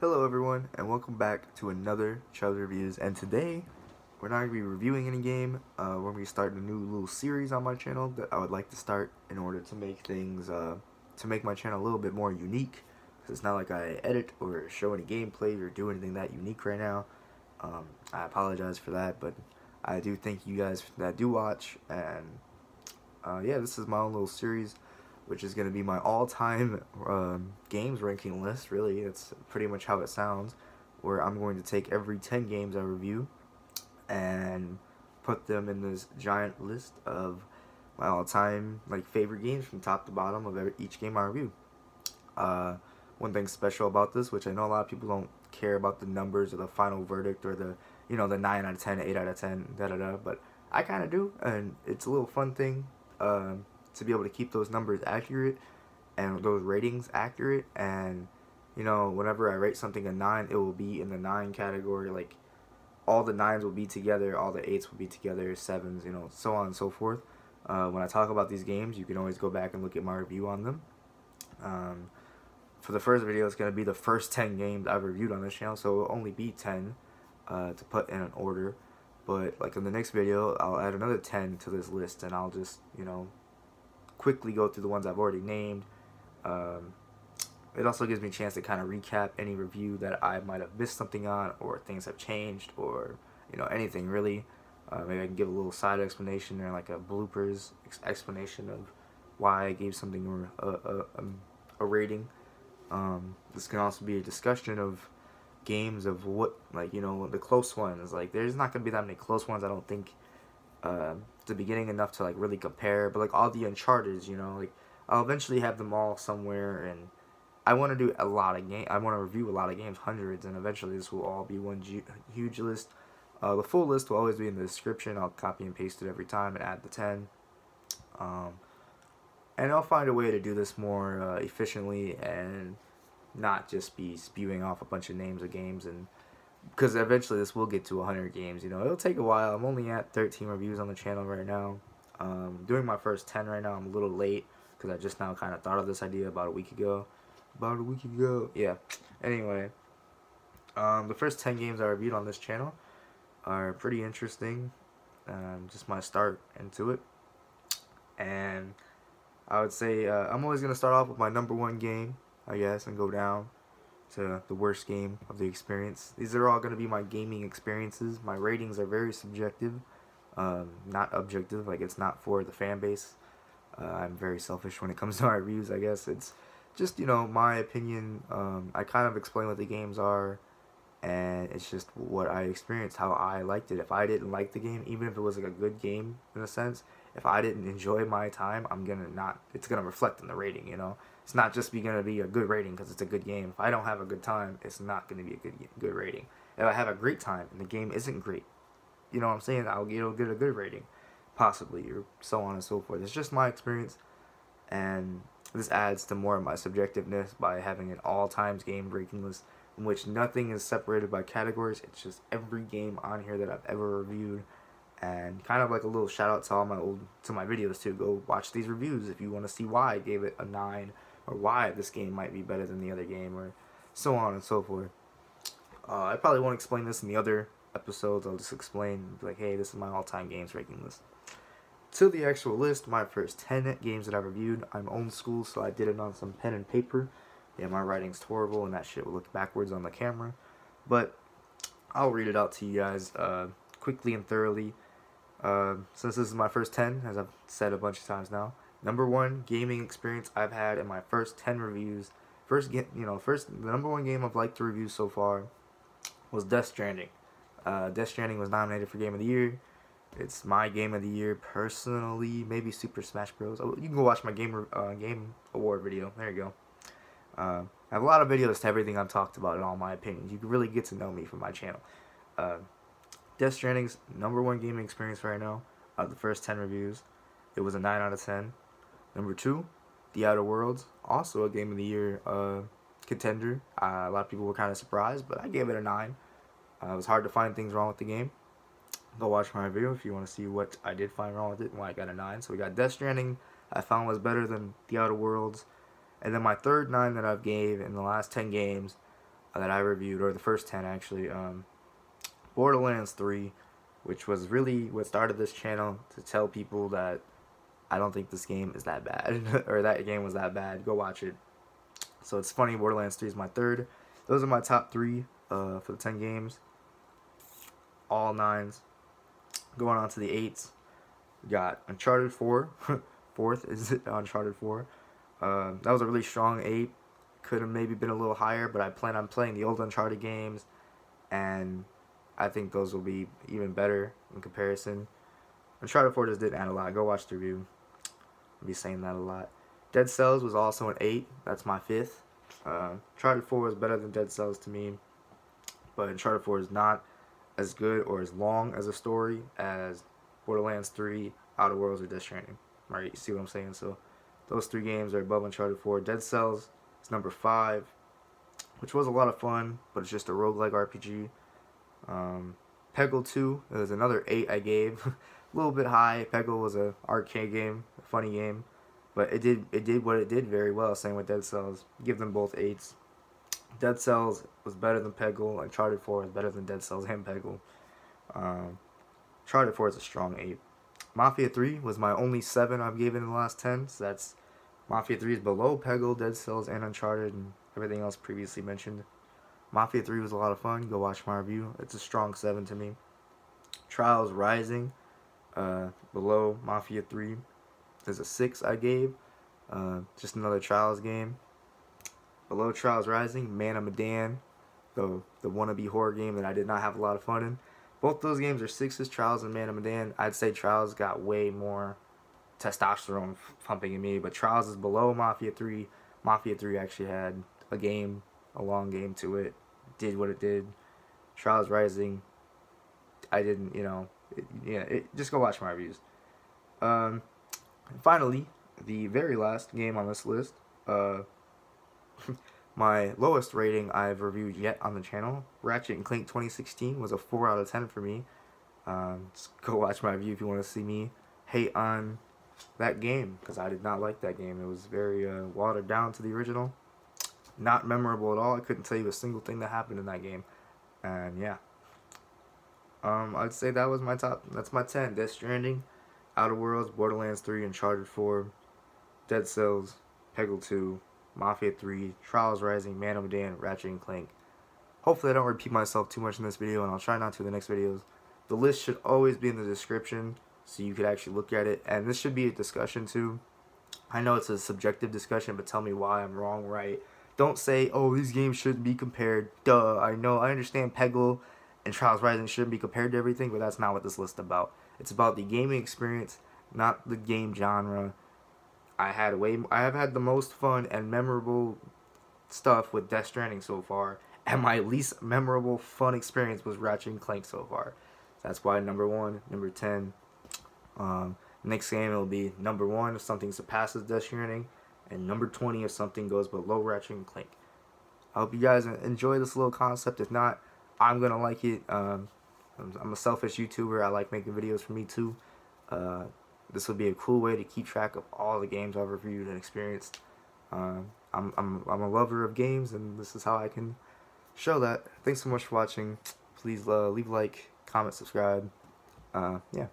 Hello everyone, and welcome back to another Chubb Reviews. And today, we're not going to be reviewing any game. We're going to be starting a new little series on my channel that I would like to start in order to make things, to make my channel a little bit more unique. Because it's not like I edit or show any gameplay or do anything that unique right now. I apologize for that, but I do thank you guys that do watch. And yeah, this is my own little series, which is going to be my all-time games ranking list. Really, it's pretty much how it sounds, where I'm going to take every 10 games I review and put them in this giant list of my all-time favorite games from top to bottom of each game I review. One thing special about this, which I know a lot of people don't care about the numbers or the final verdict or the the 9 out of 10, 8 out of 10, da da da, but I kind of do, and it's a little fun thing to be able to keep those numbers accurate and those ratings accurate. And whenever I rate something a 9, it will be in the 9 category. Like, all the 9s will be together, all the 8s will be together, 7s, so on and so forth. When I talk about these games, you can always go back and look at my review on them. For the first video, it's going to be the first 10 games I've reviewed on this channel, so it will only be 10 to put in an order. But like in the next video, I'll add another 10 to this list, and I'll just, quickly go through the ones I've already named. It also gives me a chance to kind of recap any review that I might have missed something on, or things have changed, or anything really. Maybe I can give a little side explanation or like a bloopers explanation of why I gave something a rating. This can also be a discussion of games of what, the close ones. Like, there's not gonna be that many close ones, I don't think, the beginning enough to really compare. But all the Uncharted, I'll eventually have them all somewhere, and I want to do a lot of I want to review a lot of games, hundreds, and eventually this will all be one huge list. The full list will always be in the description. I'll copy and paste it every time and add the 10. And I'll find a way to do this more efficiently and not just be spewing off a bunch of names of games, and because eventually this will get to 100 games. It'll take a while. I'm only at 13 reviews on the channel right now. Doing my first 10 right now. I'm a little late because I just now kind of thought of this idea about a week ago. Yeah. Anyway, the first 10 games I reviewed on this channel are pretty interesting. Just my start into it. And I would say I'm always going to start off with my number one game, I guess, and go down to the worst game of the experience. These are all going to be my gaming experiences. My ratings are very subjective, not objective. Like, it's not for the fan base. I'm very selfish when it comes to my reviews, I guess. It's just, my opinion. I kind of explain what the games are, and it's just what I experienced, how I liked it. If I didn't like the game, even if it was a good game in a sense, if I didn't enjoy my time, it's gonna reflect in the rating. It's not just gonna be a good rating because it's a good game. If I don't have a good time, it's not gonna be a good rating. If I have a great time and the game isn't great, you know what I'm saying, it'll get a good rating, possibly, or so on and so forth. It's just my experience, and this adds to more of my subjectiveness by having an all-times game ranking list in which nothing is separated by categories. It's just every game on here that I've ever reviewed. And kind of like a little shout out to all my videos too. Go watch these reviews if you want to see why I gave it a 9, or why this game might be better than the other game, or so on and so forth. I probably won't explain this in the other episodes. I'll just explain, like, hey, this is my all-time games ranking list. To the actual list, my first 10 games that I reviewed. I'm old school, so I did it on some pen and paper. Yeah, my writing's horrible, and that shit will look backwards on the camera. But I'll read it out to you guys quickly and thoroughly. Since this is my first 10, as I've said a bunch of times now, number one gaming experience I've had in my first 10 reviews, the number one game I've liked to review so far was Death Stranding. Death Stranding was nominated for Game of the Year. It's my Game of the Year personally. Maybe Super Smash Bros. You can go watch my game award video. There you go. I have a lot of videos to everything I've talked about and all my opinions. You can really get to know me from my channel. Death Stranding's number one gaming experience right now. The first 10 reviews, it was a 9 out of 10. Number 2, The Outer Worlds, also a Game of the Year contender. A lot of people were kind of surprised, but I gave it a 9. It was hard to find things wrong with the game. Go watch my video if you want to see what I did find wrong with it and why I got a 9. So we got Death Stranding, I found was better than The Outer Worlds. And then my third 9 that I've gave in the last 10 games, that I reviewed, or the first 10 actually. Borderlands 3, which was really what started this channel, to tell people that I don't think this game is that bad, or that game was that bad. Go watch it. So it's funny, Borderlands 3 is my third. Those are my top 3 for the 10 games. All 9s. Going on to the 8s. We got Uncharted 4. Fourth is Uncharted 4. That was a really strong 8. Could have maybe been a little higher, but I plan on playing the old Uncharted games, and I think those will be even better in comparison. Uncharted 4 just didn't add a lot. Go watch the review. I'll be saying that a lot. Dead Cells was also an 8. That's my 5th. Uncharted 4 is better than Dead Cells to me, but Uncharted 4 is not as good or as long as a story as Borderlands 3, Outer Worlds, or Death Stranding. Right? You see what I'm saying? So those 3 games are above Uncharted 4. Dead Cells is number 5, which was a lot of fun, but it's just a roguelike RPG. Peggle 2 is another 8 I gave. A little bit high. Peggle was an arcade game, a funny game, but it did what it did very well. Same with Dead Cells. Give them both 8s. Dead Cells was better than Peggle. Uncharted 4 is better than Dead Cells and Peggle. Uncharted 4 is a strong 8. Mafia 3 was my only 7 I've given in the last 10. So that's Mafia 3 is below Peggle, Dead Cells, and Uncharted, and everything else previously mentioned. Mafia 3 was a lot of fun. Go watch my review. It's a strong 7 to me. Trials Rising, below Mafia 3. There's a 6 I gave. Just another Trials game. Below Trials Rising, Medan, the wannabe horror game that I did not have a lot of fun in. Both those games are 6s, Trials and Medan. I'd say Trials got way more testosterone pumping in me, but Trials is below Mafia 3. Mafia 3 actually had a long game to it. Did what it did. Trials Rising, I didn't, just go watch my reviews. Finally, the very last game on this list, my lowest rating I've reviewed yet on the channel, Ratchet Clank 2016, was a 4 out of 10 for me. Just go watch my review if you want to see me hate on that game, because I did not like that game. It was very watered down to the original. Not memorable at all. I couldn't tell you a single thing that happened in that game. And yeah. I'd say that was my top. That's my 10. Death Stranding, Outer Worlds, Borderlands 3, Uncharted 4, Dead Cells, Peggle 2, Mafia 3, Trials Rising, Medan, Ratchet Clank. Hopefully I don't repeat myself too much in this video, and I'll try not to in the next videos. The list should always be in the description, so you could actually look at it. And this should be a discussion too. I know it's a subjective discussion, but tell me why I'm wrong, right? Don't say, oh, these games shouldn't be compared. Duh, I understand Peggle and Trials Rising shouldn't be compared to everything, but that's not what this list is about. It's about the gaming experience, not the game genre. I have had the most fun and memorable stuff with Death Stranding so far, and my least memorable fun experience was Ratchet Clank so far. That's why number 1, number 10. Next game it'll be number 1 if something surpasses Death Stranding, and number 20 if something goes below Ratchet Clank. I hope you guys enjoy this little concept. If not, I'm gonna like it. I'm a selfish YouTuber. I like making videos for me too. This would be a cool way to keep track of all the games I've reviewed and experienced. I'm a lover of games, and this is how I can show that. Thanks so much for watching. Please leave a like, comment, subscribe. Yeah.